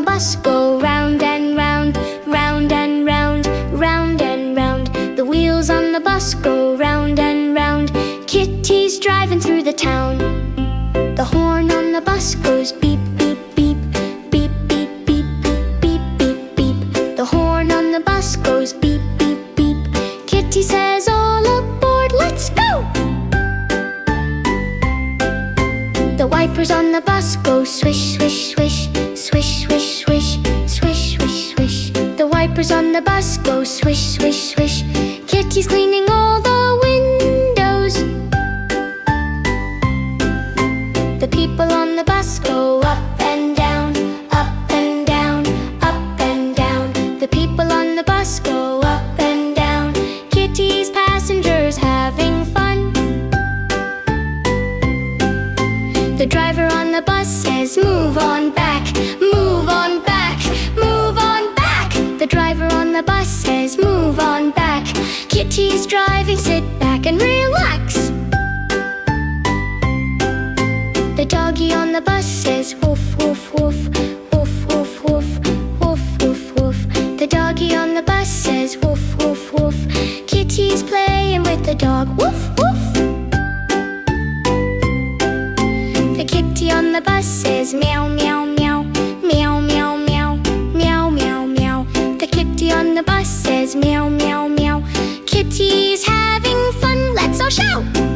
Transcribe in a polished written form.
the bus go round and round, round and round, round and round. The wheels on the bus go round and round. Kitty's driving through the town. The horn on the bus goes beep, beep, beep, beep, beep, beep, beep, beep, beep. The horn on the bus goes beep, beep, beep. Kitty says, all aboard, let's go! The wipers on the bus go swish, swish, swish, swish, swish, swish, swish, swish, swish. The wipers on the bus go swish, swish, swish. Kitty's cleaning all the windows. The people on the bus go up and down, up and down, up and down. The people on the bus go up and down. Kitty's passengers having fun. The driver on the bus says, move on back, move on back, move on back. The driver on the bus says, move on back. Kitty's driving, sit back and relax. The doggy on the bus says, woof, woof, woof, woof, woof, woof, woof, woof, woof. The doggy on the bus says, woof, woof, woof. Kitty's playing with the dog, woof, woof. The kitty on the bus says, meow, meow, meow, meow, meow, meow, meow, meow, meow. The kitty on the bus says, meow, meow, meow. Kitty's having fun, let's all shout!